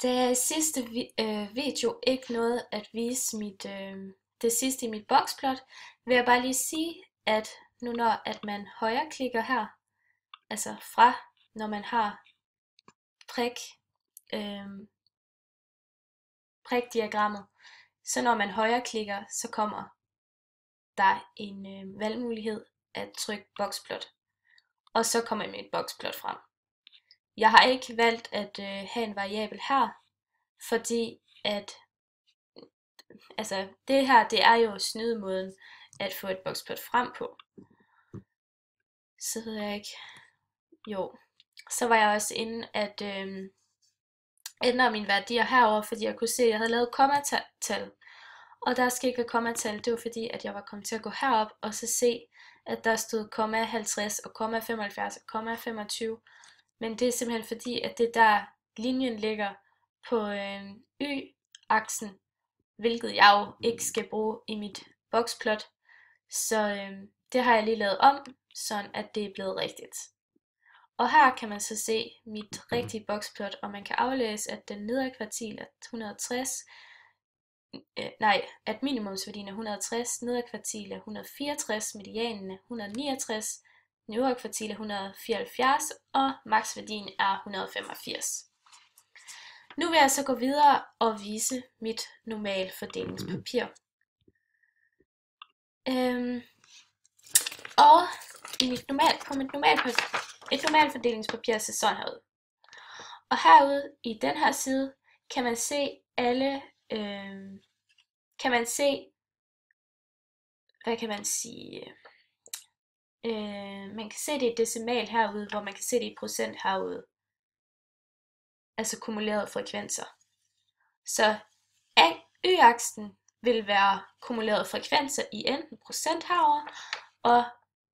Da jeg i sidste video ikke nåede at vise det sidste i mit boxplot, vil jeg bare lige sige, at nu når at man højreklikker her, altså fra når man har prik, øh, prikdiagrammet, så når man højreklikker, så kommer der en valgmulighed at trykke boxplot, og så kommer mit boxplot frem. Jeg har ikke valgt at have en variabel her, fordi at det her, det er jo snydemåden at få et boxplot frem på. Så ved jeg ikke. Jo. Så var jeg også inde at ændre mine værdier herover, fordi jeg kunne se, at jeg havde lavet kommatal. Og der skal ikke være kommatal. Det var fordi, at jeg var kommet til at gå herop og så se, at der stod 50 og 75 og 25. Men det er simpelthen fordi, at det der linjen ligger på y-aksen, hvilket jeg jo ikke skal bruge i mit boxplot. Så det har jeg lige lavet om, sådan at det er blevet rigtigt. Og her kan man så se mit rigtige boxplot, og man kan aflæse, at den nedre kvartil er 160, at minimumsværdien er 160, nedre kvartil er 164, medianen er 169, den øvre kvartil er 174, og maksværdien er 185. Nu vil jeg så gå videre og vise mit normalfordelingspapir. Og på et normalfordelingspapir ser sådan her ud. Og herude i den her side kan man se man kan se det i decimal herude, hvor man kan se det i procent herude. Altså kumulerede frekvenser. Så y-aksen vil være kumulerede frekvenser i enten procent herover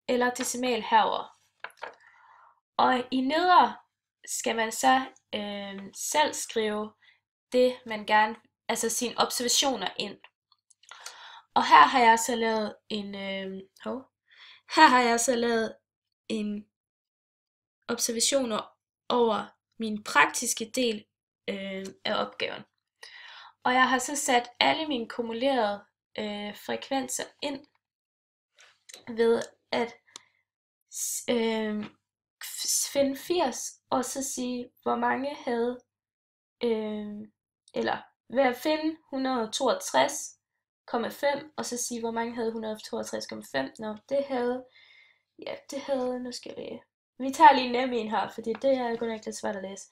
eller decimal herover. Og i nedre skal man så selv skrive det man gerne, altså sine observationer ind. Og her har jeg så lavet en observationer over min praktiske del af opgaven. Og jeg har så sat alle mine kumulerede frekvenser ind ved at finde 80 og så sige hvor mange havde eller ved at finde 162,5 og så sige hvor mange havde 162,5. Nå, det havde, nu skal jeg vi tager lige nem en her, fordi det er godt nok lidt svært at læse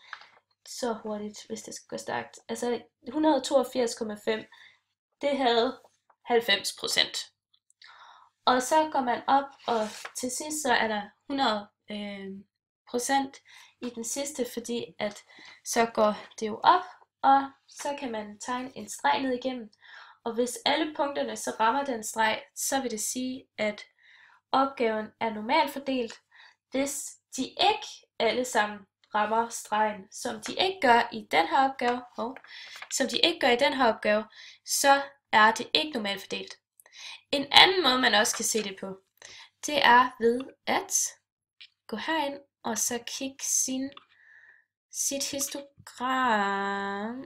så hurtigt, hvis det skal gå stærkt. Altså 182,5, det havde 90%. Og så går man op, og til sidst så er der 100% i den sidste, fordi at så går det jo op, og så kan man tegne en streg ned igennem. Og hvis alle punkterne så rammer den streg, så vil det sige, at opgaven er normalfordelt. Hvis de ikke alle sammen rammer stregen, som de ikke gør i den her opgave, så er det ikke normalt fordelt. En anden måde man også kan se det på, det er ved at gå herind og så kigge sit histogram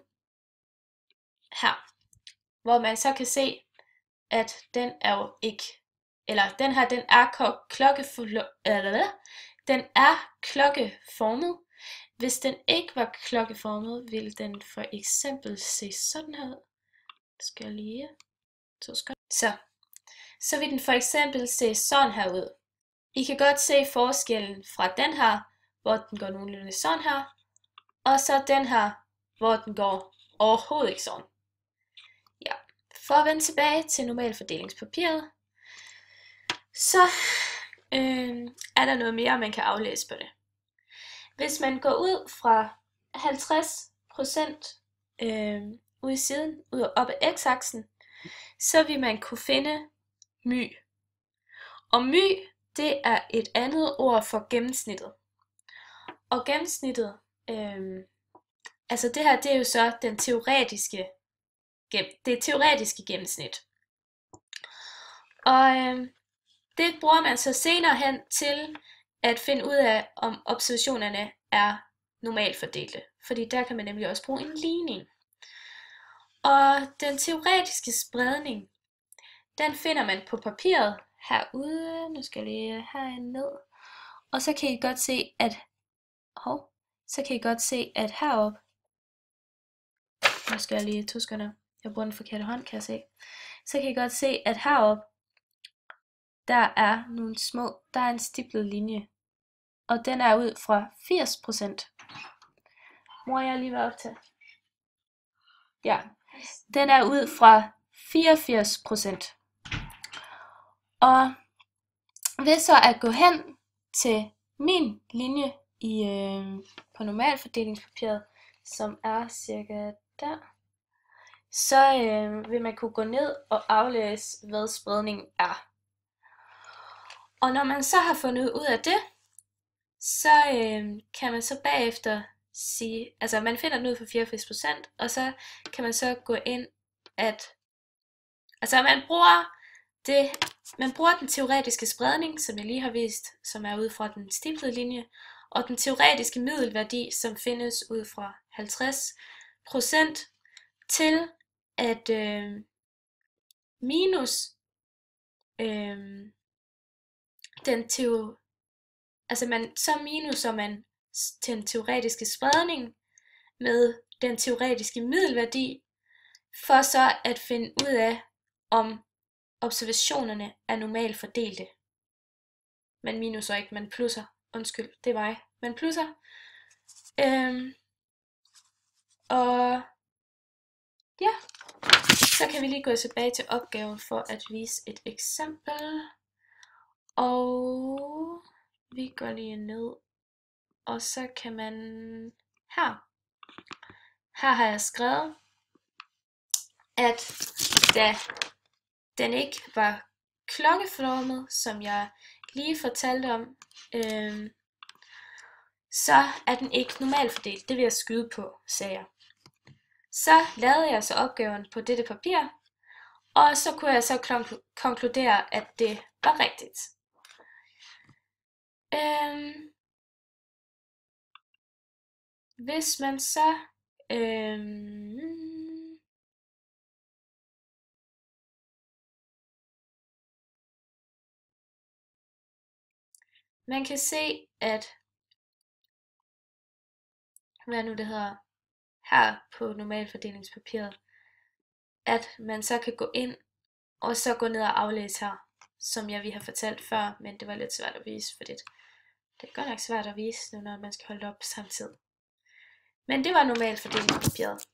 her, hvor man så kan se, at den er jo ikke, eller den her, den er klokkeformet. Hvis den ikke var klokkeformet, ville den for eksempel se sådan her ud. Skal jeg lige så vil den for eksempel se sådan her ud. I kan godt se forskellen fra den her, hvor den går nogenlunde sådan her, og så den her, hvor den går overhovedet ikke sådan. Ja. For at vende tilbage til normalfordelingspapiret, så er der noget mere, man kan aflæse på det. Hvis man går ud fra 50% ud i siden, op ad x-aksen, så vil man kunne finde my. Og my, det er et andet ord for gennemsnittet. Og gennemsnittet, altså det her, det er jo så det teoretiske gennemsnit. Og det bruger man så senere hen til at finde ud af, om observationerne er normalfordelte, fordi der kan man nemlig også bruge en ligning. Og den teoretiske spredning, den finder man på papiret herude. Nu skal jeg lige herned. Og så kan I godt se, at heroppe, nu skal jeg lige 2 sekunder, jeg bruger den forkerte hånd, kan jeg se. Så kan I godt se, at heroppe, der er en stiplet linje. Og den er ud fra 80%. Må jeg lige være op til? Ja, den er ud fra 84%. Og ved så at gå hen til min linje på normalfordelingspapiret, som er cirka der, så vil man kunne gå ned og aflæse, hvad spredningen er. Og når man så har fundet ud af det, så kan man så bagefter sige, altså man finder den ud for 84%, og så kan man så gå ind, man bruger den teoretiske spredning, som jeg lige har vist, som er ud fra den stiplede linje, og den teoretiske middelværdi, som findes ud fra 50%, til at minus så minuser man den teoretiske spredning med den teoretiske middelværdi, for så at finde ud af, om observationerne er normalt fordelte. Man minuser ikke, man plusser. Undskyld, det er mig. Man plusser. Og ja, så kan vi lige gå tilbage til opgaven for at vise et eksempel. Og vi går lige ned, og så kan man her har jeg skrevet, at da den ikke var klokkeformet, som jeg lige fortalte om, så er den ikke normalfordelt. Det vil jeg skyde på, sagde jeg. Så lavede jeg så opgaven på dette papir, og så kunne jeg så konkludere, at det var rigtigt. Hvis man så man kan se, at hvad nu det hedder her på normalfordelingspapiret, at man så kan gå ind og så gå ned og aflæse her, som jeg vi har fortalt før, men det var lidt svært at vise, fordi det er godt nok svært at vise nu, når man skal holde op samtidig. Men det var normalfordelingspapiret.